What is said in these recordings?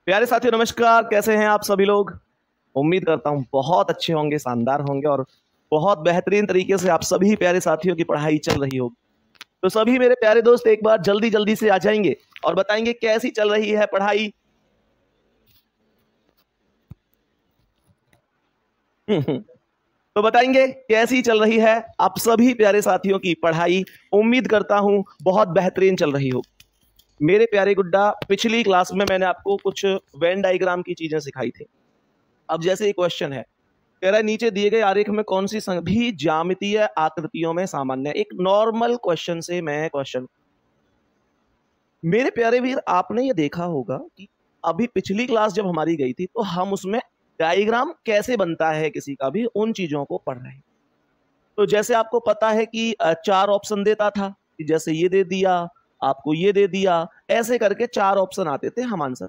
प्यारे साथियों नमस्कार, कैसे हैं आप सभी लोग। उम्मीद करता हूं बहुत अच्छे होंगे, शानदार होंगे और बहुत बेहतरीन तरीके से आप सभी प्यारे साथियों की पढ़ाई चल रही होगी। तो सभी मेरे प्यारे दोस्त एक बार जल्दी जल्दी से आ जाएंगे और बताएंगे कैसी चल रही है पढ़ाई। तो बताएंगे कैसी चल रही है आप सभी प्यारे साथियों की पढ़ाई। उम्मीद करता हूं बहुत बेहतरीन चल रही हो। मेरे प्यारे गुड्डा, पिछली क्लास में मैंने आपको कुछ वेन डायग्राम की चीजें सिखाई थी। अब जैसे एक क्वेश्चन है, कह रहा है नीचे दिए गए आरेख में कौन सी सभी ज्यामितीय आकृतियों में सामान्य है। एक नॉर्मल क्वेश्चन से मैं क्वेश्चन, मेरे प्यारे वीर आपने ये देखा होगा कि अभी पिछली क्लास जब हमारी गई थी तो हम उसमें डायग्राम कैसे बनता है किसी का भी, उन चीजों को पढ़ रहे हैं। तो जैसे आपको पता है कि चार ऑप्शन देता था कि जैसे ये दे दिया, आपको ये दे दिया, ऐसे करके चार ऑप्शन आते थे। हम आंसर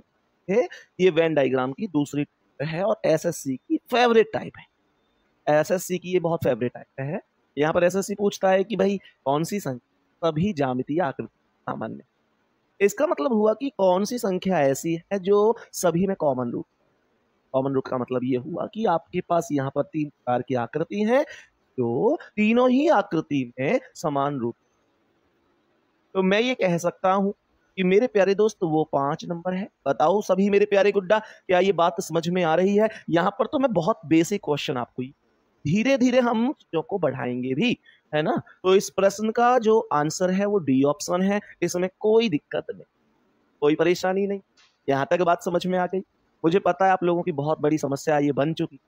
है, ये वेन डायग्राम की दूसरी है और एसएससी की फेवरेट टाइप है। एसएससी की ये बहुत फेवरेट टाइप है। यहाँ पर एसएससी पूछता है कि भाई कौन सी संख्या सभी ज्यामितीय आकृति सामान्य। इसका मतलब हुआ कि कौन सी संख्या ऐसी है जो सभी में कॉमन रूट। कॉमन रूट का मतलब ये हुआ कि आपके पास यहाँ पर तीन प्रकार की आकृति है जो तीनों ही आकृति में समान रूप। तो मैं ये कह सकता हूं कि मेरे प्यारे दोस्त वो 5 नंबर है। बताओ सभी मेरे प्यारे गुड्डा, क्या ये बात समझ में आ रही है। यहाँ पर तो मैं बहुत बेसिक क्वेश्चन आपको, धीरे धीरे हम चीजों को बढ़ाएंगे भी, है ना। तो इस प्रश्न का जो आंसर है वो डी ऑप्शन है। इसमें कोई दिक्कत नहीं, कोई परेशानी नहीं। यहाँ तक बात समझ में आ गई। मुझे पता है आप लोगों की बहुत बड़ी समस्या ये बन चुकी।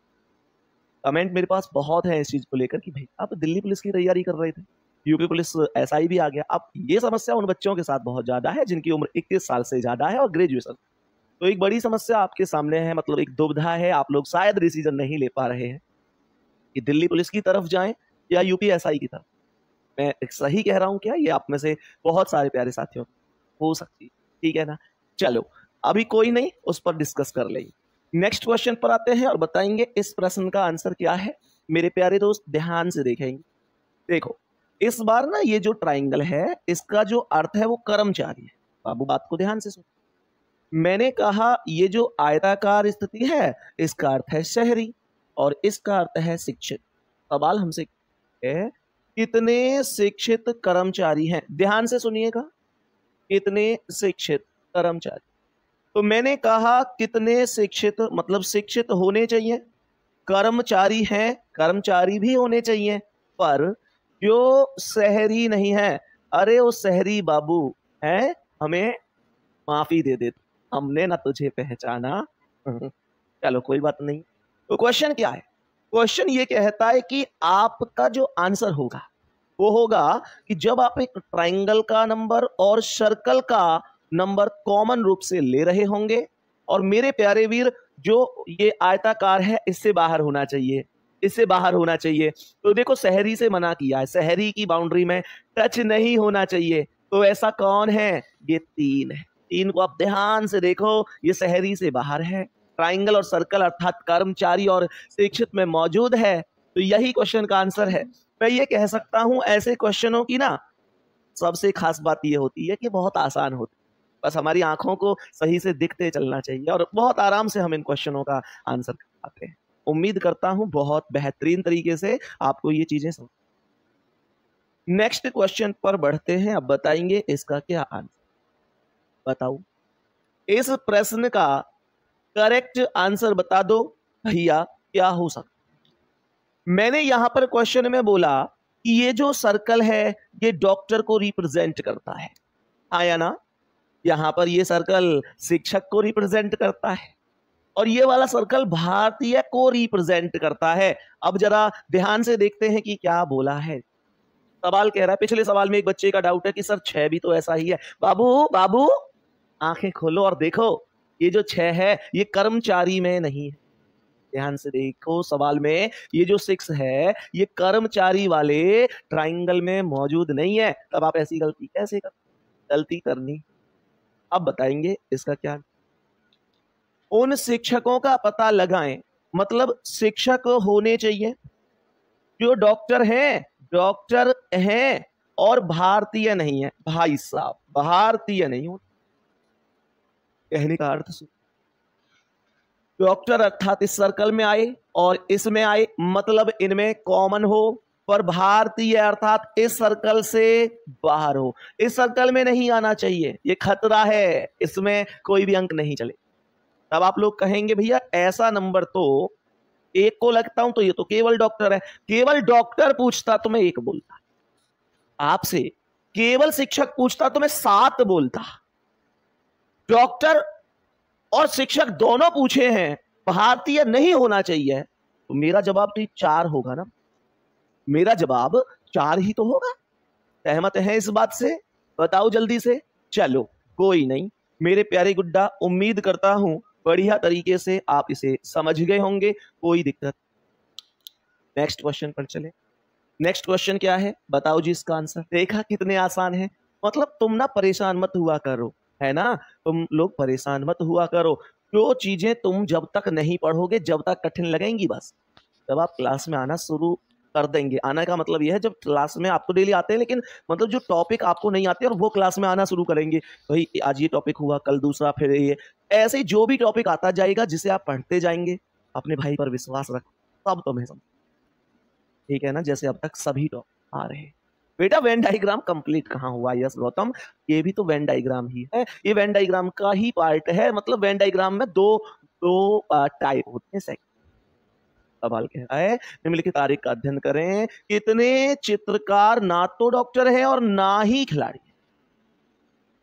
कमेंट मेरे पास बहुत है इस चीज को लेकर कि भाई आप दिल्ली पुलिस की तैयारी कर रहे थे, यूपी पुलिस एसआई भी आ गया। अब ये समस्या उन बच्चों के साथ बहुत ज्यादा है जिनकी उम्र 21 साल से ज्यादा है और ग्रेजुएशन। तो एक बड़ी समस्या आपके सामने है, मतलब एक दुविधा है। आप लोग शायद डिसीजन नहीं ले पा रहे हैं कि दिल्ली पुलिस की तरफ जाएं या यूपी एसआई की तरफ। मैं एक सही कह रहा हूं क्या? ये आप में से बहुत सारे प्यारे साथियों हो सकती है, ठीक है ना। चलो अभी कोई नहीं, उस पर डिस्कस कर लेंगे। नेक्स्ट क्वेश्चन पर आते हैं और बताएंगे इस प्रश्न का आंसर क्या है। मेरे प्यारे दोस्त ध्यान से देखेंगे। देखो इस बार ना ये जो ट्राइंगल है इसका जो अर्थ है वो कर्मचारी है। बाबू बात को ध्यान से सुन। मैंने कहा ये जो आयताकार स्थिति है इसका अर्थ है शहरी और इसका अर्थ है शिक्षित। सवाल हमसे है कितने शिक्षित कर्मचारी हैं। ध्यान से सुनिएगा, कितने शिक्षित कर्मचारी। तो मैंने कहा कितने शिक्षित मतलब शिक्षित होने चाहिए, कर्मचारी हैं, कर्मचारी भी होने चाहिए, पर जो शहरी नहीं है। अरे वो शहरी बाबू है, हमें माफी दे दे, हमने ना तुझे पहचाना। चलो कोई बात नहीं। तो क्वेश्चन क्या है? क्वेश्चन ये कहता है कि आपका जो आंसर होगा वो होगा कि जब आप एक ट्राइंगल का नंबर और सर्कल का नंबर कॉमन रूप से ले रहे होंगे और मेरे प्यारे वीर जो ये आयताकार है इससे बाहर होना चाहिए, इससे बाहर होना चाहिए। तो देखो शहरी से मना किया है, शहरी की बाउंड्री में टच नहीं होना चाहिए। तो ऐसा कौन है? ये तीन है। तीन को आप ध्यान से देखो, ये शहरी से बाहर है। ट्राइंगल और सर्कल अर्थात कर्मचारी और शिक्षित में मौजूद है। तो यही क्वेश्चन का आंसर है। मैं ये कह सकता हूं ऐसे क्वेश्चनों की ना सबसे खास बात ये होती है कि बहुत आसान होती है। बस हमारी आंखों को सही से दिखते चलना चाहिए और बहुत आराम से हम इन क्वेश्चनों का आंसर कर पाते हैं। उम्मीद करता हूं बहुत बेहतरीन तरीके से आपको ये चीजें समझ। नेक्स्ट क्वेश्चन पर बढ़ते हैं। अब बताएंगे इसका क्या आंसर। बताओ इस प्रश्न का करेक्ट आंसर बता दो भैया, क्या हो सकता। मैंने यहां पर क्वेश्चन में बोला कि ये जो सर्कल है ये डॉक्टर को रिप्रेजेंट करता है, आया ना। यहां पर ये सर्कल शिक्षक को रिप्रेजेंट करता है और ये वाला सर्कल भारतीय को रिप्रेजेंट करता है। अब जरा ध्यान से देखते हैं कि क्या बोला है। सवाल कह रहा है, पिछले सवाल में एक बच्चे का डाउट है कि सर 6 भी तो ऐसा ही है। बाबू बाबू आंखें खोलो और देखो, ये जो 6 है ये कर्मचारी में नहीं है। ध्यान से देखो सवाल में, ये जो 6 है ये कर्मचारी वाले ट्राइंगल में मौजूद नहीं है। तब आप ऐसी गलती कैसे कर, गलती करनी। अब बताएंगे इसका क्या। उन शिक्षकों का पता लगाएं, मतलब शिक्षक होने चाहिए जो डॉक्टर हैं, डॉक्टर हैं और भारतीय नहीं है। भाई साहब भारतीय नहीं हो, कहने का अर्थ सुन। डॉक्टर अर्थात इस सर्कल में आए और इसमें आए, मतलब इनमें कॉमन हो, पर भारतीय अर्थात इस सर्कल से बाहर हो। इस सर्कल में नहीं आना चाहिए, ये खतरा है, इसमें कोई भी अंक नहीं चले। तब आप लोग कहेंगे भैया ऐसा नंबर तो एक को लगता हूं, तो ये तो केवल डॉक्टर है। केवल डॉक्टर पूछता तो मैं एक बोलता, आपसे केवल शिक्षक पूछता तो मैं 7 बोलता। डॉक्टर और शिक्षक दोनों पूछे हैं, भारतीय नहीं होना चाहिए, तो मेरा जवाब तो 4 होगा ना, मेरा जवाब 4 ही तो होगा। सहमत है इस बात से? बताओ जल्दी से। चलो कोई नहीं मेरे प्यारे गुड्डा, उम्मीद करता हूं बढ़िया तरीके से आप इसे समझ गए होंगे, कोई दिक्कत। नेक्स्ट क्वेश्चन पर चले। नेक्स्ट क्वेश्चन क्या है बताओ जी इसका आंसर। देखा कितने आसान है, मतलब तुम ना परेशान मत हुआ करो, है ना, तुम लोग परेशान मत हुआ करो। जो चीजें तुम जब तक नहीं पढ़ोगे जब तक कठिन लगेंगी, बस जब आप क्लास में आना शुरू कर देंगे, आने का मतलब यह है जब क्लास में आप तो डेली आते हैं, लेकिन मतलब जो टॉपिक आपको नहीं आते और वो क्लास में आना शुरू करेंगे, भाई आज ये टॉपिक हुआ, कल दूसरा, फिर ये, ऐसे ही जो भी टॉपिक आता जाएगा जिसे आप पढ़ते जाएंगे, अपने भाई पर विश्वास रखो, तब तुम्हें समझ, ठीक है ना, जैसे अब तक सभी टॉपिक आ रहे हैं। बेटा वेन डायग्राम कंप्लीट कहाँ हुआ? यस गौतम, ये भी तो वेन डायग्राम ही है, ये वेन डायग्राम का ही पार्ट है। मतलब वेन डायग्राम में दो टाइप होते हैं। सवाल कह रहा है निम्नलिखित तारीख का अध्ययन करें, कितने चित्रकार ना तो डॉक्टर है और ना ही खिलाड़ी है।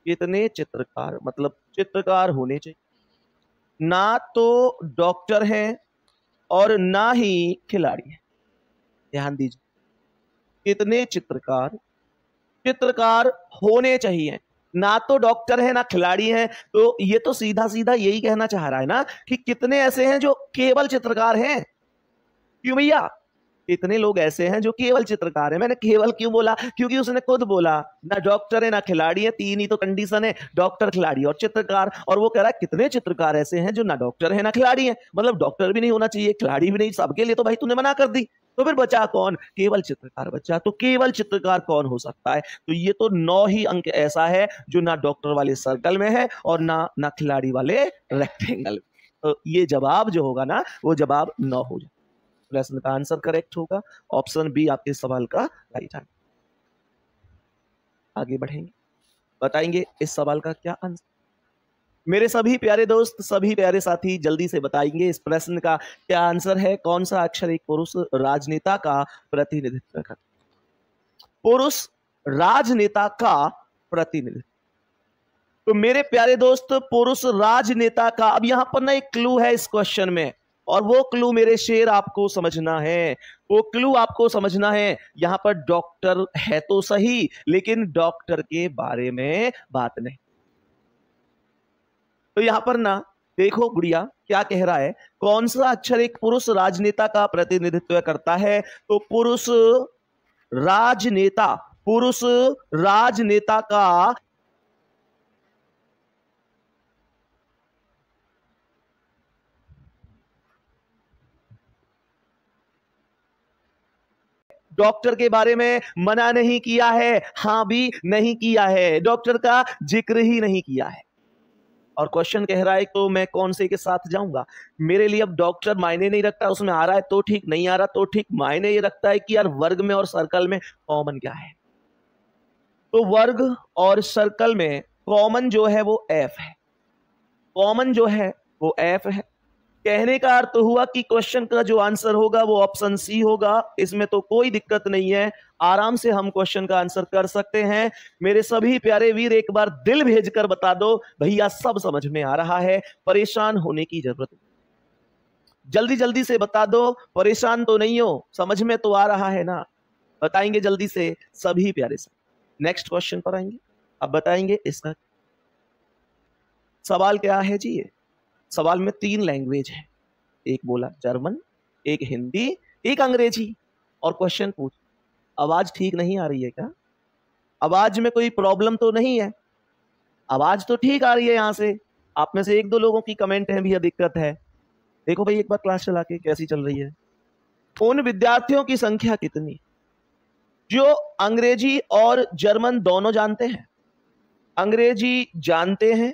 कितने चित्रकार, मतलब चित्रकार होने चाहिए, ना तो डॉक्टर है और ना ही खिलाड़ी है। ध्यान दीजिए, कितने चित्रकार होने चाहिए, ना तो डॉक्टर है ना खिलाड़ी है। तो ये तो सीधा सीधा यही कहना चाह रहा है ना कि कितने ऐसे हैं जो केवल चित्रकार हैं। क्यों भैया? कितने लोग ऐसे हैं जो केवल चित्रकार है। मैंने केवल क्यों बोला? क्योंकि उसने खुद बोला ना डॉक्टर है ना खिलाड़ी है, 3 ही तो कंडीशन है, डॉक्टर, खिलाड़ी और चित्रकार। और वो कह रहा है कितने चित्रकार ऐसे हैं जो ना डॉक्टर है ना खिलाड़ी है, मतलब डॉक्टर भी नहीं होना चाहिए, खिलाड़ी भी नहीं, सबके लिए तो भाई तूने मना कर दी। तो फिर बचा कौन? केवल चित्रकार बचा। तो केवल चित्रकार कौन हो सकता है? तो ये तो 9 ही अंक ऐसा है जो ना डॉक्टर वाले सर्कल में है और ना खिलाड़ी वाले रेक्टेंगल। तो ये जवाब जो होगा ना, वो जवाब 9 हो जाए। प्रश्न का आंसर करेक्ट होगा ऑप्शन बी, आपके सवाल का राइट आंसर। आगे बढ़ेंगे, बताएंगे इस सवाल का क्या आंसर। मेरे सभी प्यारे दोस्त, सभी प्यारे साथी जल्दी से बताएंगे इस प्रश्न का क्या आंसर है। कौन सा अक्षर एक पुरुष राजनेता का प्रतिनिधित्व करता है? पुरुष राजनेता का प्रतिनिधित्व। तो मेरे प्यारे दोस्त पुरुष राजनेता का, अब यहां पर ना एक क्लू है इस क्वेश्चन में, और वो क्लू मेरे शेर आपको समझना है, वो क्लू आपको समझना है। यहां पर डॉक्टर है तो सही, लेकिन डॉक्टर के बारे में बात नहीं। तो यहां पर ना देखो गुड़िया क्या कह रहा है, कौन सा अक्षर एक पुरुष राजनेता का प्रतिनिधित्व करता है? तो पुरुष राजनेता का डॉक्टर के बारे में मना नहीं किया है, हां भी नहीं किया है, डॉक्टर का जिक्र ही नहीं किया है। और क्वेश्चन कह रहा है तो मैं कौन से के साथ जाऊंगा? मेरे लिए अब डॉक्टर मायने नहीं रखता, उसमें आ रहा है तो ठीक, नहीं आ रहा तो ठीक। मायने ये रखता है कि यार वर्ग में और सर्कल में कॉमन क्या है। तो वर्ग और सर्कल में कॉमन जो है वो एफ है, कॉमन जो है वो एफ है। कहने का अर्थ हुआ कि क्वेश्चन का जो आंसर होगा वो ऑप्शन सी होगा, इसमें तो कोई दिक्कत नहीं है, आराम से हम क्वेश्चन का आंसर कर सकते हैं। मेरे सभी प्यारे वीर एक बार दिल भेजकर बता दो भैया सब समझ में आ रहा है, परेशान होने की जरूरत नहीं। जल्दी जल्दी से बता दो, परेशान तो नहीं हो, समझ में तो आ रहा है ना? बताएंगे जल्दी से सभी प्यारे से। नेक्स्ट क्वेश्चन पर आएंगे, अब बताएंगे इसका सवाल क्या है जी। ये सवाल में 3 लैंग्वेज है, एक बोला जर्मन, एक हिंदी, एक अंग्रेजी। और क्वेश्चन पूछ, आवाज ठीक नहीं आ रही है क्या? आवाज में कोई प्रॉब्लम तो नहीं है? आवाज तो ठीक आ रही है यहां से। आप में से 1-2 लोगों की कमेंट है भैया दिक्कत है। देखो भाई एक बार क्लास चला के कैसी चल रही है। उन विद्यार्थियों की संख्या कितनी जो अंग्रेजी और जर्मन दोनों जानते हैं? अंग्रेजी जानते हैं,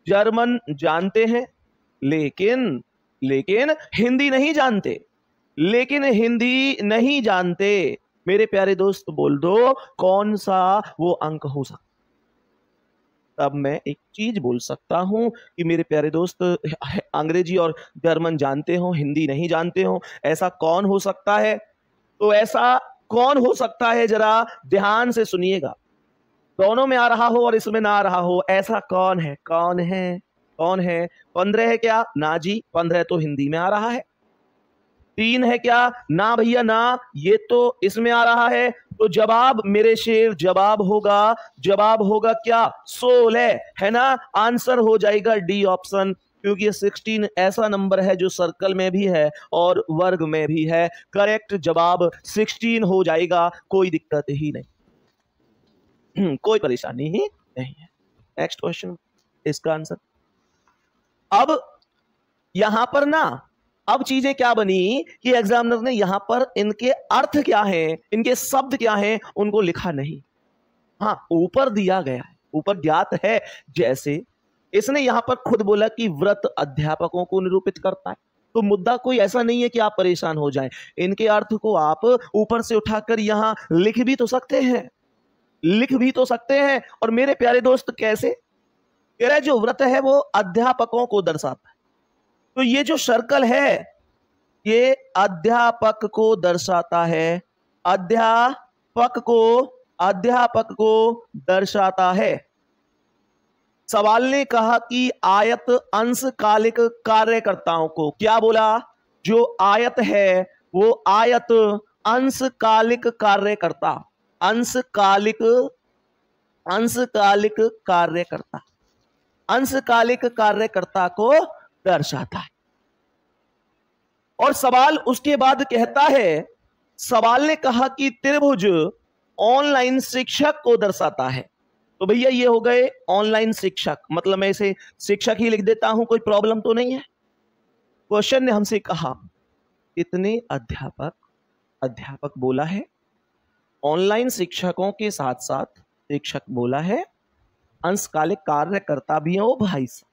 जर्मन जानते हैं, लेकिन लेकिन हिंदी नहीं जानते, लेकिन हिंदी नहीं जानते। मेरे प्यारे दोस्त बोल दो कौन सा वो अंक हो सकता। तब मैं एक चीज बोल सकता हूं कि मेरे प्यारे दोस्त अंग्रेजी और जर्मन जानते हो, हिंदी नहीं जानते हो, ऐसा कौन हो सकता है? तो ऐसा कौन हो सकता है, जरा ध्यान से सुनिएगा। दोनों में आ रहा हो और इसमें ना आ रहा हो, ऐसा कौन है? कौन है? कौन है? 15 है क्या? ना जी, 15 तो हिंदी में आ रहा है। 3 है क्या? ना भैया ना, ये तो इसमें आ रहा है। तो जवाब मेरे शेर, जवाब होगा क्या? 16 है ना। आंसर हो जाएगा डी ऑप्शन, क्योंकि ये 16 ऐसा नंबर है जो सर्कल में भी है और वर्ग में भी है। करेक्ट जवाब 16 हो जाएगा, कोई दिक्कत ही नहीं, कोई परेशानी ही नहीं है। नेक्स्ट क्वेश्चन, इसका आंसर। अब यहां पर ना, अब चीजें क्या बनी कि एग्जामिनर ने यहां पर इनके अर्थ क्या है, इनके शब्द क्या है, उनको लिखा नहीं। हाँ, ऊपर दिया गया है, ऊपर ज्ञात है। जैसे इसने यहां पर खुद बोला कि व्रत अध्यापकों को निरूपित करता है, तो मुद्दा कोई ऐसा नहीं है कि आप परेशान हो जाएं। इनके अर्थ को आप ऊपर से उठाकर यहां लिख भी तो सकते हैं, लिख भी तो सकते हैं। और मेरे प्यारे दोस्त कैसे कह रहे, जो व्रत है वो अध्यापकों को दर्शाता है। तो ये जो सर्कल है ये अध्यापक को दर्शाता है, अध्यापक को दर्शाता है। सवाल ने कहा कि आयत अंशकालिक कार्यकर्ताओं को, क्या बोला? जो आयत है वो आयत अंशकालिक कार्यकर्ता, अंशकालिक कार्यकर्ता को दर्शाता है। और सवाल उसके बाद कहता है, सवाल ने कहा कि त्रिभुज ऑनलाइन शिक्षक को दर्शाता है। तो भैया ये हो गए ऑनलाइन शिक्षक, मतलब मैं इसे शिक्षक ही लिख देता हूं, कोई प्रॉब्लम तो नहीं है। क्वेश्चन ने हमसे कहा कितने अध्यापक बोला है, ऑनलाइन शिक्षकों के साथ साथ शिक्षक बोला है, अंशकालिक कार्यकर्ता भी है। ओ भाई साहब,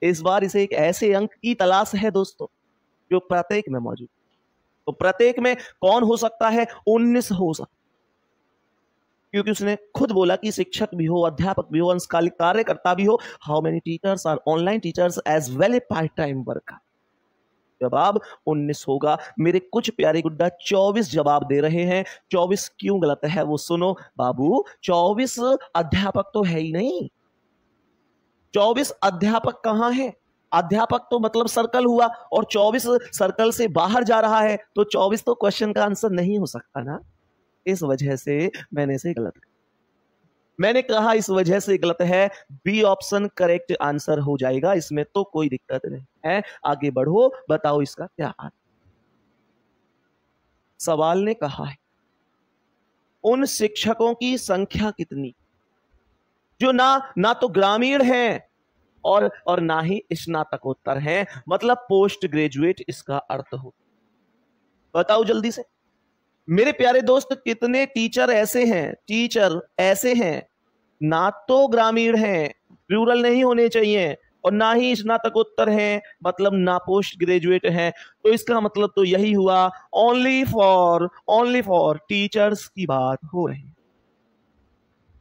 इस बार इसे एक ऐसे अंक की तलाश है दोस्तों जो प्रत्येक में मौजूद। तो प्रत्येक में कौन हो सकता है? 19 हो सकता, क्योंकि उसने खुद बोला कि शिक्षक भी हो, अध्यापक भी हो, अंशकालिक कार्यकर्ता भी हो। How many teachers are online teachers as well a part time worker? जवाब 19 होगा। मेरे कुछ प्यारे गुड्डा 24 जवाब दे रहे हैं। 24 क्यों गलत है वो सुनो बाबू। 24 अध्यापक तो है ही नहीं। 24 अध्यापक कहां है? अध्यापक तो मतलब सर्कल हुआ, और 24 सर्कल से बाहर जा रहा है, तो 24 तो क्वेश्चन का आंसर नहीं हो सकता ना। इस वजह से मैंने इसे गलत कहा। मैंने कहा इस वजह से गलत है। बी ऑप्शन करेक्ट आंसर हो जाएगा, इसमें तो कोई दिक्कत नहीं है। आगे बढ़ो, बताओ इसका क्या आंसर। सवाल ने कहा है उन शिक्षकों की संख्या कितनी जो ना तो ग्रामीण हैं और ना ही स्नातकोत्तर हैं, मतलब पोस्ट ग्रेजुएट इसका अर्थ हो। बताओ जल्दी से मेरे प्यारे दोस्त, कितने टीचर ऐसे हैं ना तो ग्रामीण हैं, रूरल नहीं होने चाहिए, और ना ही स्नातकोत्तर हैं, मतलब ना पोस्ट ग्रेजुएट हैं। तो इसका मतलब तो यही हुआ, ओनली फॉर टीचर्स की बात हो रही है।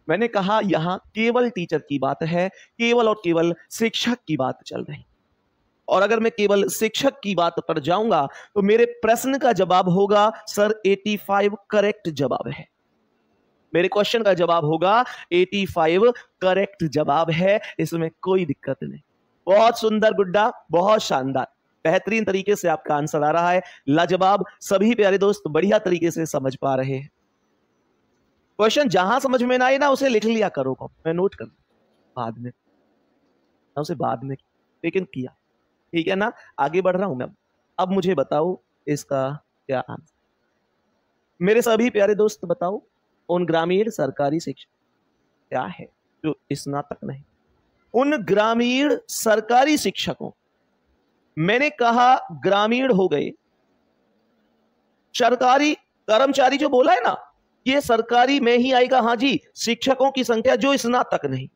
मैंने कहा यहां केवल टीचर की बात है, केवल और केवल शिक्षक की बात चल रही। और अगर मैं केवल शिक्षक की बात पर जाऊंगा तो मेरे प्रश्न का जवाब होगा सर 85 करेक्ट जवाब है। मेरे क्वेश्चन का जवाब होगा 85 करेक्ट जवाब है, इसमें कोई दिक्कत नहीं। बहुत सुंदर गुड्डा, बहुत शानदार, बेहतरीन तरीके से आपका आंसर आ रहा है। लाजवाब, सभी प्यारे दोस्त बढ़िया तरीके से समझ पा रहे हैं। क्वेश्चन जहां समझ में ना आए ना उसे लिख लिया करो, मैं नोट कर बाद में, उसे बाद में लेकिन किया, ठीक है ना। आगे बढ़ रहा हूं मैं। अब मुझे बताओ इसका क्या आंसर। मेरे सभी प्यारे दोस्त बताओ, उन ग्रामीण सरकारी शिक्षक क्या है जो स्नातक नहीं? उन ग्रामीण सरकारी शिक्षकों, मैंने कहा ग्रामीण हो गए, सरकारी कर्मचारी जो बोला है ना, ये सरकारी में ही आएगा। हाँ जी, शिक्षकों की संख्या जो स्नातक नहीं,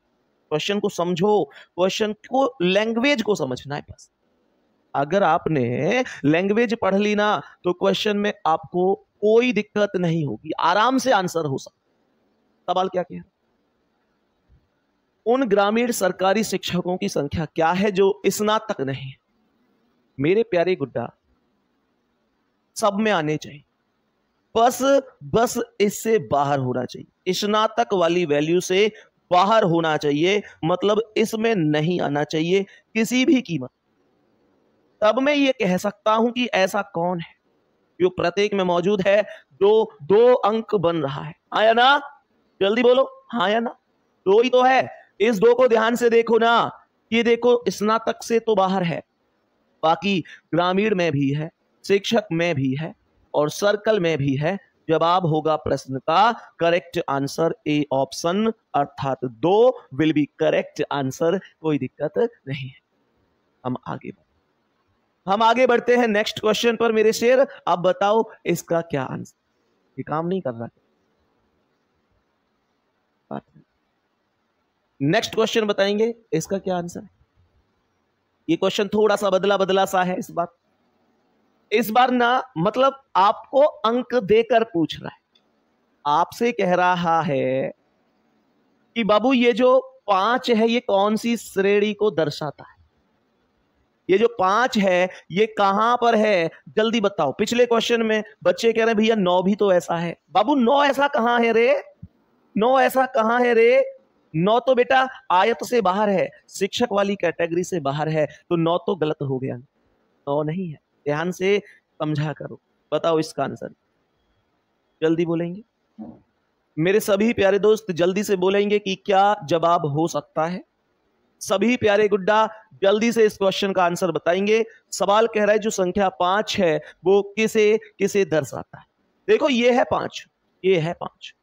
क्वेश्चन को समझो, क्वेश्चन को लैंग्वेज को समझना है बस। अगर आपने लैंग्वेज पढ़ ली ना तो क्वेश्चन में आपको कोई दिक्कत नहीं होगी, आराम से आंसर हो सकता। सवाल क्या क्या है? उन ग्रामीण सरकारी शिक्षकों की संख्या क्या है जो स्नातक नहीं है? मेरे प्यारे गुड्डा, सब में आने चाहिए, बस इससे बाहर होना चाहिए, स्नातक वाली वैल्यू से बाहर होना चाहिए, मतलब इसमें नहीं आना चाहिए किसी भी कीमत। तब मैं ये कह सकता हूं कि ऐसा कौन है जो प्रत्येक में मौजूद है, जो 2 अंक बन रहा है। हाँ या ना? जल्दी बोलो, हाँ या ना? 2 ही तो है। इस 2 को ध्यान से देखो ना, ये देखो स्नातक से तो बाहर है, बाकी ग्रामीण में भी है, शिक्षक में भी है और सर्कल में भी है। जवाब होगा प्रश्न का करेक्ट आंसर ए ऑप्शन, अर्थात 2 विल बी करेक्ट आंसर। कोई दिक्कत नहीं है। हम आगे बढ़ते हैं नेक्स्ट क्वेश्चन पर मेरे शेर। आप बताओ इसका क्या आंसर? ये काम नहीं कर रहा। नेक्स्ट क्वेश्चन बताएंगे इसका क्या आंसर है। ये क्वेश्चन थोड़ा सा बदला बदला सा है इस बार ना, मतलब आपको अंक देकर पूछ रहा है, आपसे कह रहा है कि बाबू ये जो 5 है ये कौन सी श्रेणी को दर्शाता है? ये जो 5 है ये कहां पर है, जल्दी बताओ। पिछले क्वेश्चन में बच्चे कह रहे हैं भैया 9 भी तो ऐसा है। बाबू 9 ऐसा कहां है रे? 9 ऐसा कहां है रे? 9 तो बेटा आयत से बाहर है, शिक्षक वाली कैटेगरी से बाहर है, तो 9 तो गलत हो गया, 9 नहीं है। ध्यान से समझा करो। बताओ इसका आंसर, जल्दी बोलेंगे मेरे सभी प्यारे दोस्त, जल्दी से बोलेंगे कि क्या जवाब हो सकता है। सभी प्यारे गुड्डा जल्दी से इस क्वेश्चन का आंसर बताएंगे। सवाल कह रहा है जो संख्या 5 है वो किसे किसे दर्शाता है। देखो ये है 5, ये है 5,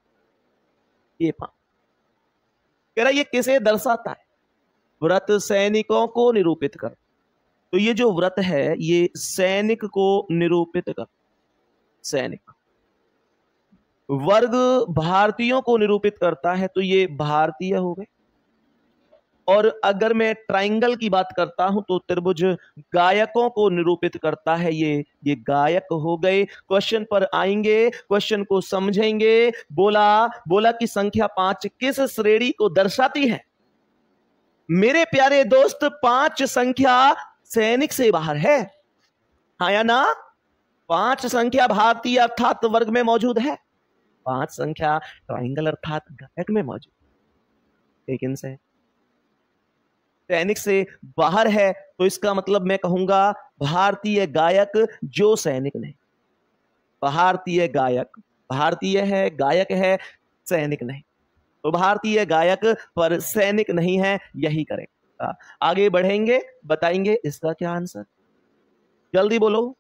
ये 5 कह रहा है ये किसे दर्शाता है? व्रत सैनिकों को निरूपित कर। तो ये जो व्रत है ये सैनिक को निरूपित कर, सैनिक। वर्ग भारतीयों को निरूपित करता है, तो ये भारतीय हो गए। और अगर मैं ट्राइंगल की बात करता हूं तो त्रिभुज गायकों को निरूपित करता है, ये गायक हो गए। क्वेश्चन पर आएंगे, क्वेश्चन को समझेंगे। बोला कि संख्या 5 किस श्रेणी को दर्शाती है? मेरे प्यारे दोस्त 5 संख्या सैनिक से बाहर है, हाँ या ना? 5 संख्या भारतीय अर्थात वर्ग में मौजूद है, 5 संख्या ट्राइंगल अर्थात गायक में मौजूद, लेकिन से सैनिक से बाहर है। तो इसका मतलब मैं कहूंगा भारतीय गायक जो सैनिक नहीं। भारतीय गायक, भारतीय है, गायक है, सैनिक नहीं। तो भारतीय गायक पर सैनिक नहीं है, यही करेक्ट। आगे बढ़ेंगे, बताएंगे इसका क्या आंसर। जल्दी बोलो,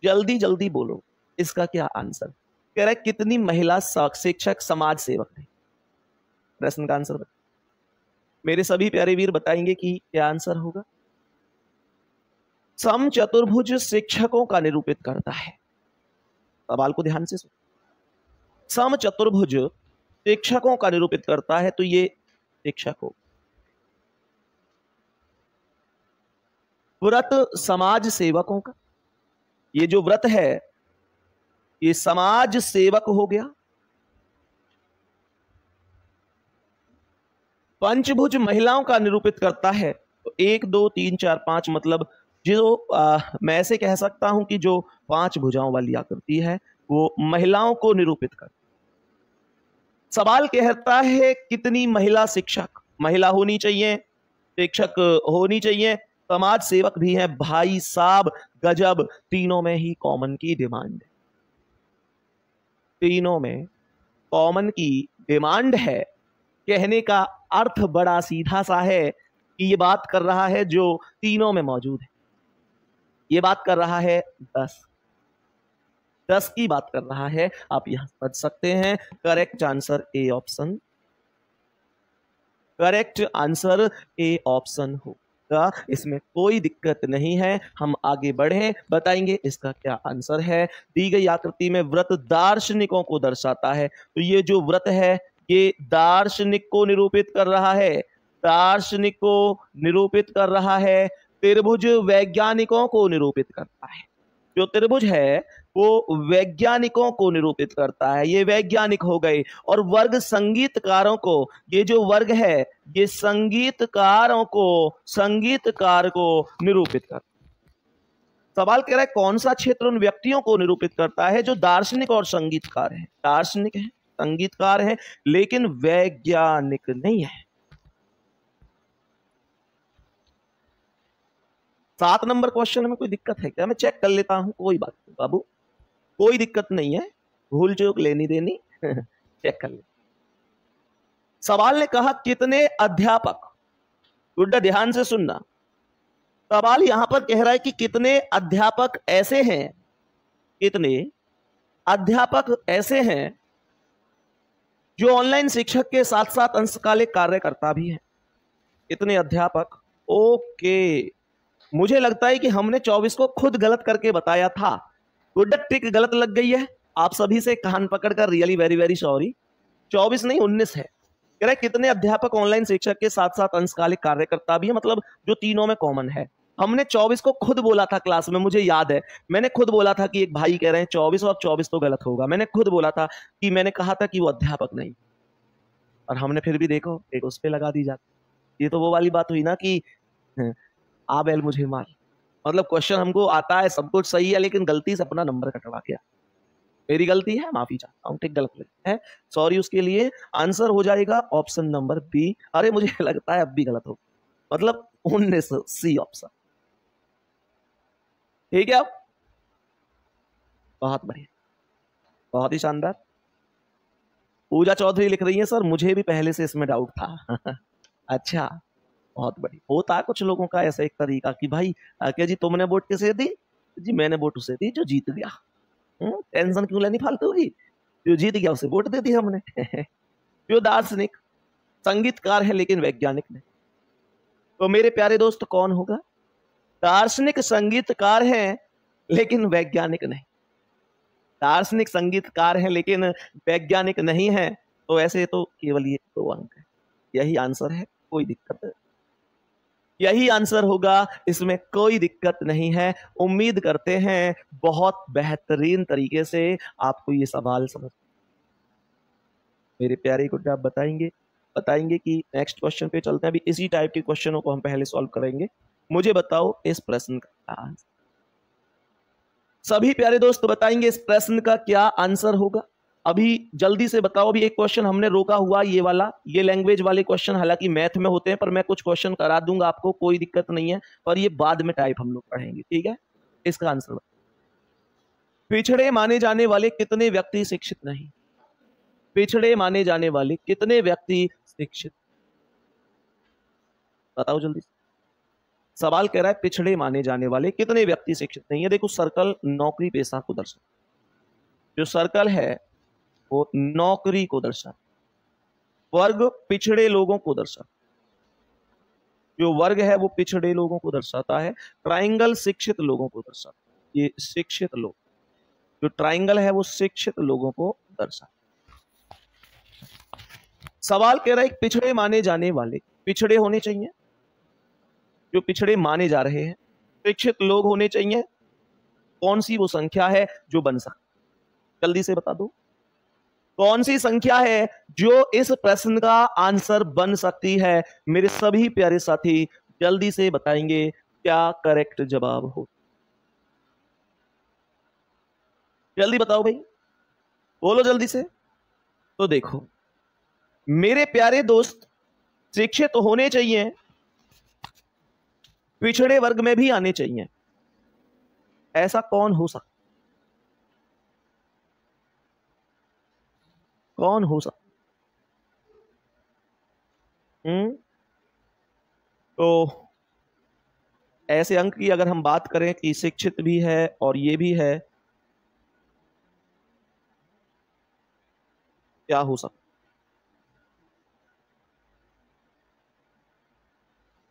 जल्दी बोलो इसका क्या आंसर। कह रहा है कितनी महिला शिक्षक समाज सेवक है? प्रश्न का आंसर बताइए। मेरे सभी प्यारे वीर बताएंगे कि क्या आंसर होगा। सम चतुर्भुज शिक्षकों का निरूपित करता है। सवाल को ध्यान से सुनो। सम चतुर्भुज शिक्षकों का निरूपित करता है, तो ये शिक्षक हो। व्रत समाज सेवकों का, ये जो व्रत है ये समाज सेवक हो गया। पंचभुज महिलाओं का निरूपित करता है, तो 1 2 3 4 5, मतलब जो मैं ऐसे कह सकता हूं कि जो 5 भुजाओं वाली आकृति है वो महिलाओं को निरूपित कर। सवाल कहता है कितनी महिला शिक्षक, महिला होनी चाहिए, शिक्षक होनी चाहिए, समाज सेवक भी है। भाई साहब गजब, तीनों में ही कॉमन की डिमांड है, तीनों में कॉमन की डिमांड है। कहने का अर्थ बड़ा सीधा सा है कि ये बात कर रहा है जो तीनों में मौजूद है। ये बात कर रहा है 10 की बात कर रहा है। आप यहां समझ सकते हैं correct answer A option, correct answer A option होगा, इसमें कोई दिक्कत नहीं है। हम आगे बढ़े, बताएंगे इसका क्या आंसर है। दी गई आकृति में व्रत दार्शनिकों को दर्शाता है, तो ये जो व्रत है ये दार्शनिक को निरूपित कर रहा है। दार्शनिक को निरूपित कर रहा है, त्रिभुज वैज्ञानिकों को निरूपित करता है। जो त्रिभुज है वो वैज्ञानिकों को निरूपित करता है, ये वैज्ञानिक हो गए। और वर्ग संगीतकारों को, ये जो वर्ग है ये संगीतकार को निरूपित करता है। सवाल कह रहा है कौन सा क्षेत्र उन व्यक्तियों को निरूपित करता है जो दार्शनिक और संगीतकार हैं। दार्शनिक है, संगीतकार है, लेकिन वैज्ञानिक नहीं है। 7 नंबर क्वेश्चन में कोई दिक्कत है क्या? मैं चेक कर लेता हूं, कोई बात नहीं बाबू, कोई दिक्कत नहीं है, भूल चूक लेनी देनी चेक कर ले। सवाल ने कहा कितने अध्यापक, गुड्डा ध्यान से सुनना, सवाल यहां पर कह रहा है कि कितने अध्यापक ऐसे हैं, कितने अध्यापक ऐसे हैं जो ऑनलाइन शिक्षक के साथ साथ अंशकालिक कार्यकर्ता भी हैं। कितने अध्यापक, ओके। मुझे लगता है कि हमने 24 को खुद गलत करके बताया था, गुड्डा टिक गलत लग गई है। आप सभी से कान पकड़कर रियली वेरी वेरी सॉरी। 24 नहीं 19 है। कह रहे कितने अध्यापक ऑनलाइन शिक्षक के साथ साथ अंशकालिक कार्यकर्ता भी है, मतलब जो तीनों में कॉमन है। हमने 24 को खुद बोला था क्लास में, मुझे याद है मैंने खुद बोला था कि एक भाई कह रहे हैं 24 और 24 तो गलत होगा। मैंने खुद बोला था कि मैंने कहा था कि वो अध्यापक नहीं, और हमने फिर भी देखो एक उस पर लगा दी जाती। ये तो वो वाली बात हुई ना कि आ बैल मुझे मार, मतलब क्वेश्चन हमको आता है, सब कुछ सही है, लेकिन गलती से अपना नंबर कटवा गया। मेरी गलती है, माफी चाहता हूँ, ठीक गलत है, सॉरी उसके लिए। आंसर हो जाएगा ऑप्शन नंबर बी। अरे मुझे लगता है अब भी गलत हो, मतलब 19 सी ऑप्शन। ठीक है, अब बहुत बढ़िया, बहुत ही शानदार। पूजा चौधरी लिख रही है सर मुझे भी पहले से इसमें डाउट था अच्छा, बहुत बढ़िया। होता है कुछ लोगों का ऐसा एक तरीका कि भाई क्या जी तुमने वोट किसे दी? जी मैंने वोट उसे दी जो जीत गया। टेंशन क्यों लेनी फालतू की, जो जीत गया उसे वोट दे दी हमने जो दार्शनिक संगीतकार है लेकिन वैज्ञानिक नहीं। तो मेरे प्यारे दोस्त कौन होगा? दार्शनिक संगीतकार है लेकिन वैज्ञानिक नहीं। दार्शनिक संगीतकार है लेकिन वैज्ञानिक नहीं है, तो ऐसे तो केवल ये 2 अंक है। यही आंसर है, कोई दिक्कत नहीं, यही आंसर होगा, इसमें कोई दिक्कत नहीं है। उम्मीद करते हैं बहुत बेहतरीन तरीके से आपको ये सवाल समझ। मेरे प्यारे गुड्डा आप बताएंगे कि नेक्स्ट क्वेश्चन पे चलते हैं। अभी इसी टाइप के क्वेश्चनों को हम पहले सॉल्व करेंगे। मुझे बताओ इस प्रश्न का आंसर। सभी प्यारे दोस्त बताएंगे इस प्रश्न का क्या आंसर होगा। अभी जल्दी से बताओ। अभी एक क्वेश्चन हमने रोका हुआ, ये वाला, ये लैंग्वेज वाले क्वेश्चन हालांकि मैथ में होते हैं, पर मैं कुछ क्वेश्चन करा दूंगा आपको, कोई दिक्कत नहीं है, पर ये बाद में टाइप हम लोग पढ़ेंगे, ठीक है। इसका आंसर, पिछड़े माने जाने वाले कितने व्यक्ति शिक्षित नहीं? पिछड़े माने जाने वाले कितने व्यक्ति शिक्षित? बताओ जल्दी। सवाल कह रहा है पिछड़े माने जाने वाले कितने व्यक्ति शिक्षित नहीं है। देखो सर्कल नौकरी पेशा को दर्शाता, जो सर्कल है वो नौकरी को दर्शाता, वर्ग पिछड़े लोगों को दर्शाता, जो वर्ग है वो पिछड़े लोगों को दर्शाता है। ट्राइंगल शिक्षित लोगों को दर्शाता है, ये शिक्षित लोग, जो ट्राइंगल है वो शिक्षित लोगों को दर्शाता। सवाल कह रहा है पिछड़े माने जाने वाले पिछड़े होने चाहिए, जो पिछड़े माने जा रहे हैं शिक्षित लोग होने चाहिए। कौन सी वो संख्या है जो बन सकती? जल्दी से बता दो कौन सी संख्या है जो इस प्रश्न का आंसर बन सकती है। मेरे सभी प्यारे साथी जल्दी से बताएंगे क्या करेक्ट जवाब हो। जल्दी बताओ भाई, बोलो जल्दी से। तो देखो मेरे प्यारे दोस्त, शिक्षित होने चाहिए, पिछड़े वर्ग में भी आने चाहिए। ऐसा कौन हो सकता? कौन हो सकता? तो ऐसे अंक की अगर हम बात करें कि शिक्षित भी है और ये भी है, क्या हो सकता?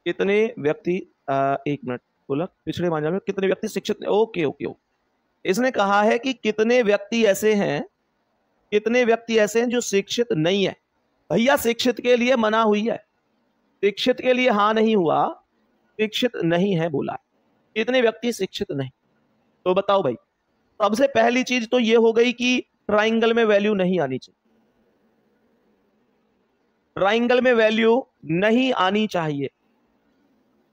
कितने व्यक्ति, एक मिनट बोला, पिछड़े माने में कितने व्यक्ति शिक्षित? Okay okay okay. इसने कहा है कि कितने व्यक्ति ऐसे हैं, कितने व्यक्ति ऐसे हैं जो शिक्षित नहीं है। भैया शिक्षित के लिए मना हुई है, शिक्षित के लिए हाँ नहीं हुआ, शिक्षित नहीं है बोला। कितने व्यक्ति शिक्षित नहीं? तो बताओ भाई, सबसे पहली चीज तो ये हो गई कि ट्राइंगल में वैल्यू नहीं आनी चाहिए। ट्राइंगल में वैल्यू नहीं आनी चाहिए।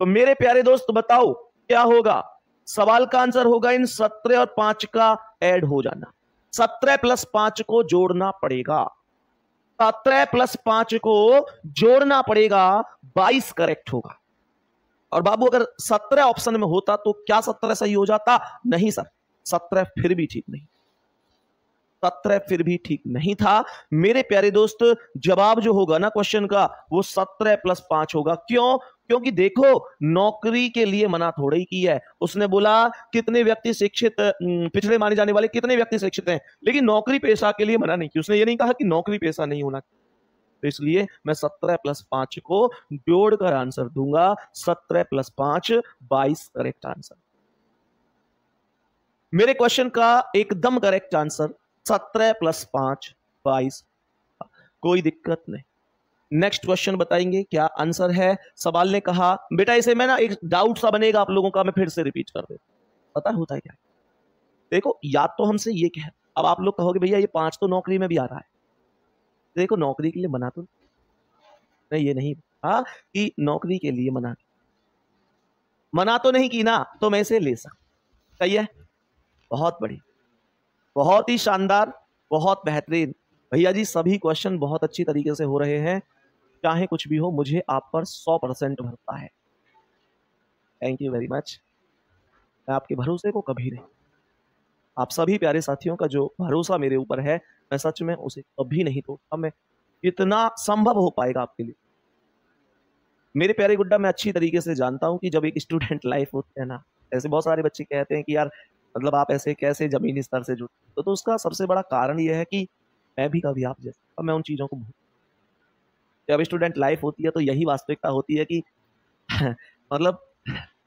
तो मेरे प्यारे दोस्त बताओ क्या होगा? सवाल का आंसर होगा इन 17 और 5 का ऐड हो जाना। 17 प्लस 5 को जोड़ना पड़ेगा। 17 प्लस 5 को जोड़ना पड़ेगा, 22 करेक्ट होगा। और बाबू अगर 17 ऑप्शन में होता तो क्या 17 सही हो जाता? नहीं सर, 17 फिर भी ठीक नहीं, 17 फिर भी ठीक नहीं था। मेरे प्यारे दोस्त जवाब जो होगा ना क्वेश्चन का वो 17 प्लस 5 होगा। क्यों? क्योंकि देखो नौकरी के लिए मना थोड़ा ही की है। उसने बोला कितने व्यक्ति शिक्षित, पिछड़े माने जाने वाले कितने व्यक्ति शिक्षित हैं, लेकिन नौकरी पेशा के लिए मना नहीं की। उसने ये नहीं कहा कि नौकरी पेशा नहीं होना। तो इसलिए मैं 17 प्लस 5 को जोड़कर आंसर दूंगा। 17 प्लस 5 22 करेक्ट आंसर। मेरे क्वेश्चन का एकदम करेक्ट आंसर 17 प्लस 5 22। कोई दिक्कत नहीं। नेक्स्ट क्वेश्चन बताएंगे क्या आंसर है। सवाल ने कहा बेटा इसे मैं ना एक डाउट सा बनेगा आप लोगों का, मैं फिर से रिपीट कर देता हूं। पता होता है क्या? देखो या तो हमसे ये कह, अब आप लोग कहोगे भैया ये 5 तो नौकरी में भी आ रहा है। देखो नौकरी के लिए मना तो नहीं, ये नहीं कहा कि नौकरी के लिए मना तो नहीं की ना, तो मैं इसे ले सकता। सही है, बहुत बढ़िया, बहुत ही शानदार, बहुत बेहतरीन। भैया जी सभी क्वेश्चन बहुत अच्छी तरीके से हो रहे हैं। चाहे कुछ भी हो मुझे आप पर 100% भरोसा है। Thank you very much. मैं आपके भरोसे को कभी नहीं, आप सभी प्यारे साथियों का जो भरोसा मेरे ऊपर है मैं सच में उसे कभी नहीं तोड़ता। मैं इतना संभव हो पाएगा आपके लिए। मेरे प्यारे गुड्डा मैं अच्छी तरीके से जानता हूं कि जब एक स्टूडेंट लाइफ होती है ना, ऐसे बहुत सारे बच्चे कहते हैं कि यार मतलब आप ऐसे कैसे जमीनी स्तर से जुड़े, तो उसका सबसे बड़ा कारण यह है कि मैं भी कभी आप जैसे, अब मैं उन चीजों को जब स्टूडेंट लाइफ होती है तो यही वास्तविकता होती है कि मतलब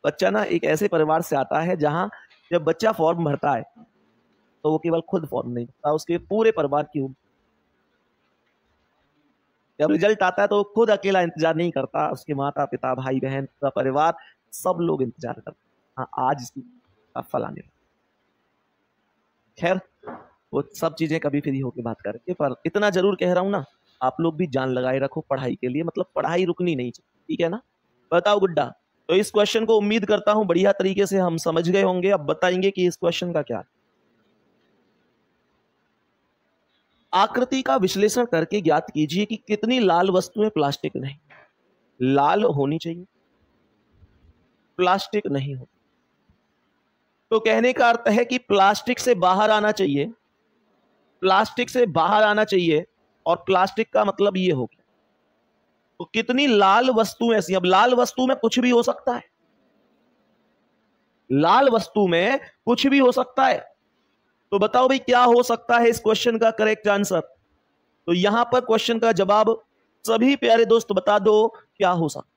बच्चा ना एक ऐसे परिवार से आता है जहां जब बच्चा फॉर्म भरता है तो वो केवल खुद फॉर्म नहीं भरता, उसके पूरे परिवार की। जब रिजल्ट आता है तो खुद अकेला इंतजार नहीं करता, उसके माता पिता भाई बहन पूरा परिवार सब लोग इंतजार करते। हाँ आज इसकी फल आने। खैर वो सब चीजें कभी फ्री होकर बात करेंगे, पर इतना जरूर कह रहा हूं ना, आप लोग भी जान लगाए रखो पढ़ाई के लिए। मतलब पढ़ाई रुकनी नहीं चाहिए, ठीक है ना? बताओ गुड्डा। तो इस क्वेश्चन को उम्मीद करता हूं बढ़िया तरीके से हम समझ गए होंगे। अब बताएंगे कि इस क्वेश्चन का क्या। आकृति का विश्लेषण करके ज्ञात कीजिए कि कितनी लाल वस्तुएं प्लास्टिक नहीं। लाल होनी चाहिए, प्लास्टिक नहीं हो। तो कहने का अर्थ है कि प्लास्टिक से बाहर आना चाहिए, प्लास्टिक से बाहर आना चाहिए, और प्लास्टिक का मतलब ये हो गया। तो कितनी लाल वस्तुएं ऐसी। अब लाल वस्तु में कुछ भी हो सकता है, लाल वस्तु में कुछ भी हो सकता है। तो बताओ भाई क्या हो सकता है इस क्वेश्चन का करेक्ट आंसर। तो यहां पर क्वेश्चन का जवाब सभी प्यारे दोस्त बता दो क्या हो सकता।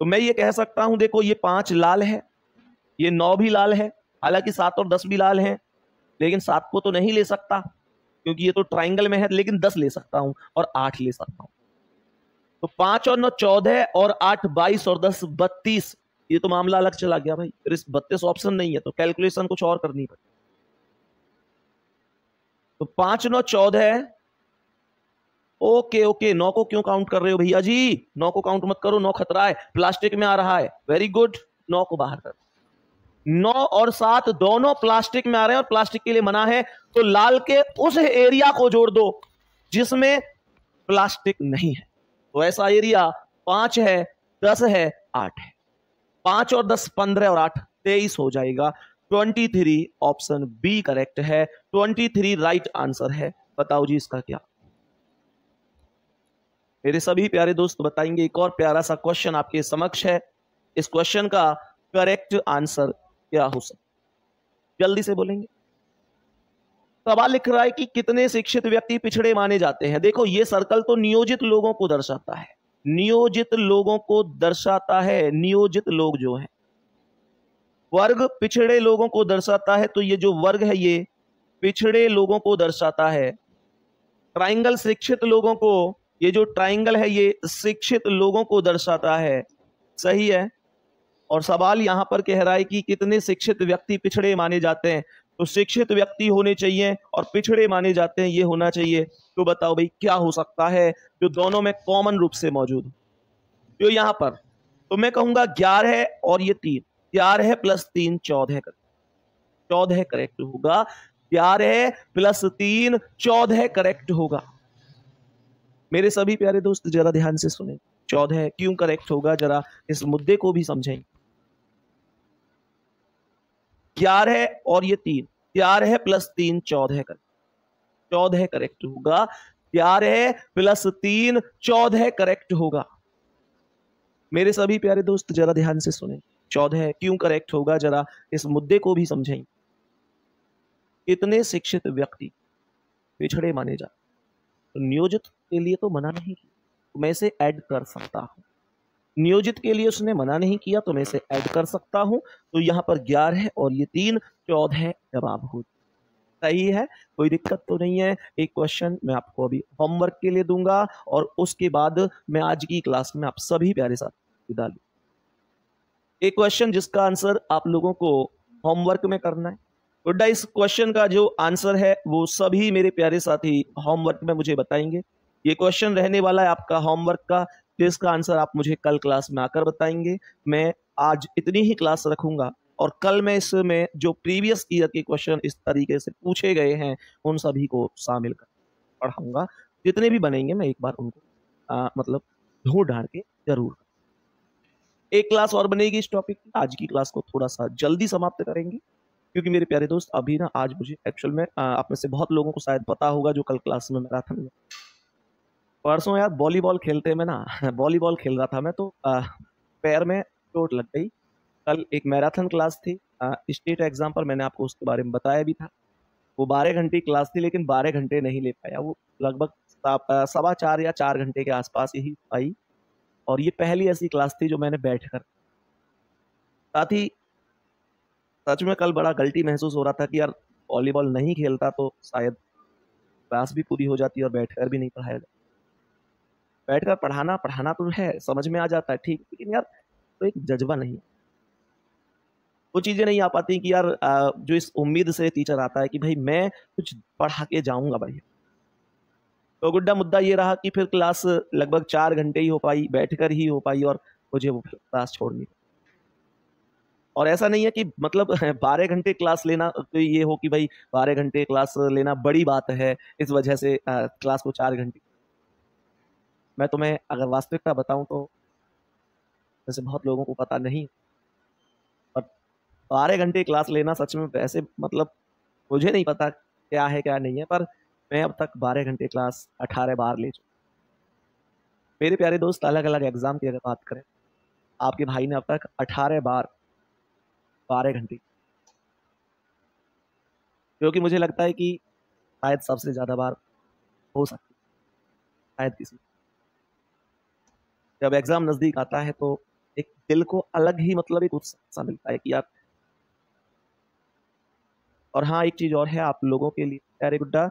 तो मैं ये कह सकता हूं देखो ये 5 लाल है, ये 9 भी लाल है, हालांकि 7 और 10 भी लाल हैं, लेकिन 7 को तो नहीं ले सकता क्योंकि ये तो ट्राइंगल में है, लेकिन 10 ले सकता हूं और 8 ले सकता हूं। तो 5 और 9 14 और 8 22 और 10 32। ये तो मामला अलग चला गया भाई, फिर इस 32 ऑप्शन नहीं है तो कैलकुलेशन कुछ और करनी पड़ेगी। तो 5 9 14। ओके ओके, 9 को क्यों काउंट कर रहे हो भैया जी? 9 को काउंट मत करो, 9 खतरा है, प्लास्टिक में आ रहा है। वेरी गुड, 9 को बाहर कर। 9 और 7 दोनों प्लास्टिक में आ रहे हैं और प्लास्टिक के लिए मना है। तो लाल के उस एरिया को जोड़ दो जिसमें प्लास्टिक नहीं है। तो ऐसा एरिया 5 है, 10 है, 8 है। 5 और 10 15 और 8 23 हो जाएगा। 23 ऑप्शन बी करेक्ट है, 23 राइट आंसर है। बताओ जी इसका क्या। मेरे सभी प्यारे दोस्त बताएंगे। एक और प्यारा सा क्वेश्चन आपके समक्ष है, इस क्वेश्चन का करेक्ट आंसर क्या हो सकता, जल्दी से बोलेंगे। सवाल लिख रहा है कि कितने शिक्षित व्यक्ति पिछड़े माने जाते हैं। देखो ये सर्कल तो नियोजित लोगों को दर्शाता है, नियोजित लोगों को दर्शाता है। नियोजित लोग जो हैं, वर्ग पिछड़े लोगों को दर्शाता है, तो ये जो वर्ग है ये पिछड़े लोगों को दर्शाता है। ट्राइंगल शिक्षित लोगों को ये जो ट्राइंगल है ये शिक्षित लोगों को दर्शाता है, सही है। और सवाल यहाँ पर कह रहा है कि कितने शिक्षित व्यक्ति पिछड़े माने जाते हैं, तो शिक्षित व्यक्ति होने चाहिए और पिछड़े माने जाते हैं ये होना चाहिए। तो बताओ भाई क्या हो सकता है जो दोनों में कॉमन रूप से मौजूद हो। तो यहाँ पर तो मैं कहूंगा 11 और ये 3, 11 प्लस 3 14, 14 करेक्ट होगा। 11 प्लस 3 14 करेक्ट होगा। मेरे सभी प्यारे दोस्त जरा ध्यान से सुने, 14 क्यों करेक्ट होगा, जरा इस मुद्दे को भी समझें। 11 और ये 3, 11 प्लस 3 14 करेक्ट, 14 करेक्ट होगा। 11 प्लस 3 14 करेक्ट होगा। मेरे सभी प्यारे दोस्त जरा ध्यान से सुने, 14 क्यों करेक्ट होगा, जरा इस मुद्दे को भी समझें। कितने शिक्षित व्यक्ति पिछड़े माने जाते, तो नियोजित के लिए तो मना नहीं किया, तो मैं इसे ऐड कर सकता हूं। नियोजित के लिए उसने मना नहीं किया तो मैं इसे ऐड कर सकता हूं। तो यहाँ पर 11 और ये 3 14 जवाब हो, सही है, कोई दिक्कत तो नहीं है। एक क्वेश्चन मैं आपको अभी होमवर्क के लिए दूंगा और उसके बाद मैं आज की क्लास में आप सभी प्यारे साथ विदा लूं। एक क्वेश्चन जिसका आंसर आप लोगों को होमवर्क में करना है। गुड्डा इस क्वेश्चन का जो आंसर है वो सभी मेरे प्यारे साथी होमवर्क में मुझे बताएंगे। ये क्वेश्चन रहने वाला है आपका होमवर्क का, जिसका आंसर आप मुझे कल क्लास में आकर बताएंगे। मैं आज इतनी ही क्लास रखूंगा और कल मैं इसमें जो प्रीवियस ईयर के क्वेश्चन इस तरीके से पूछे गए हैं उन सभी को शामिल कर पढ़ाऊंगा। जितने भी बनेंगे मैं एक बार उनको मतलब ढूंढ ढांड के जरूर। एक क्लास और बनेगी इस टॉपिक की, आज की क्लास को थोड़ा सा जल्दी समाप्त करेंगे क्योंकि मेरे प्यारे दोस्त अभी ना आज मुझे एक्चुअल में आप में से बहुत लोगों को शायद पता होगा जो कल क्लास में मैराथन में परसों यार वॉलीबॉल खेलते में ना वॉलीबॉल खेल रहा था मैं, तो पैर में चोट लग गई। कल एक मैराथन क्लास थी स्टेट एग्जाम पर, मैंने आपको उसके बारे में बताया भी था। वो 12 घंटे क्लास थी लेकिन 12 घंटे नहीं ले पाया, वो लगभग 4.25 या 4 घंटे के आसपास ही आई। और ये पहली ऐसी क्लास थी जो मैंने बैठकर, साथ ही सच में कल बड़ा गलती महसूस हो रहा था कि यार वॉलीबॉल नहीं खेलता तो शायद क्लास भी पूरी हो जाती और बैठकर भी नहीं पढ़ाया जाता। बैठकर पढ़ाना तो है, समझ में आ जाता है ठीक, लेकिन यार तो एक जज्बा नहीं, वो चीजें नहीं आ पाती कि यार जो इस उम्मीद से टीचर आता है कि भाई मैं कुछ पढ़ा के जाऊंगा भाई। तो गुड्डा मुद्दा ये रहा कि फिर क्लास लगभग 4 घंटे ही हो पाई, बैठकर ही हो पाई और मुझे वो क्लास छोड़नी। और ऐसा नहीं है कि मतलब 12 घंटे क्लास लेना तो ये हो कि भाई 12 घंटे क्लास लेना बड़ी बात है, इस वजह से क्लास को 4 घंटे। मैं तुम्हें अगर वास्तविकता बताऊं तो वैसे बहुत लोगों को पता नहीं, पर 12 घंटे क्लास लेना सच में वैसे मतलब मुझे नहीं पता क्या है क्या नहीं है, पर मैं अब तक 12 घंटे क्लास 18 बार ले चुका। मेरे प्यारे दोस्त अलग अलग एग्जाम की अगर बात करें, आपके भाई ने अब तक 18 बार 12 घंटे, क्योंकि मुझे लगता है कि शायद सबसे ज्यादा बार हो सकती है शायद किसी। जब एग्जाम नजदीक आता है तो एक दिल को अलग ही मतलब एक उत्साह मिलता है कि यार। और हाँ एक चीज और है आप लोगों के लिए प्यारे गुड्डा,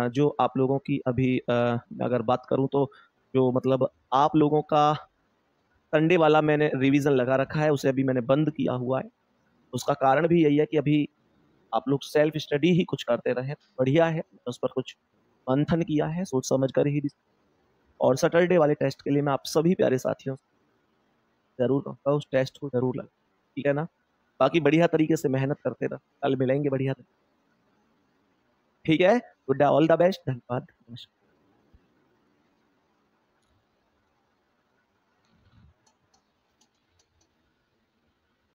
जो आप लोगों की अभी अगर बात करूं तो जो मतलब आप लोगों का संडे वाला मैंने रिवीजन लगा रखा है, उसे अभी मैंने बंद किया हुआ है। उसका कारण भी यही है कि अभी आप लोग सेल्फ स्टडी ही कुछ करते रहे, बढ़िया है, उस पर कुछ मंथन किया है सोच समझ कर ही। और सैटरडे वाले टेस्ट के लिए मैं आप सभी प्यारे साथियों से जरूर कहूँगा उस टेस्ट को जरूर लगा, ठीक है ना। बाकी बढ़िया तरीके से मेहनत करते रहो, कल मिलेंगे बढ़िया तरीके, ठीक है गुड्डा, ऑल द बेस्ट, धन्यवाद, नमस्कार।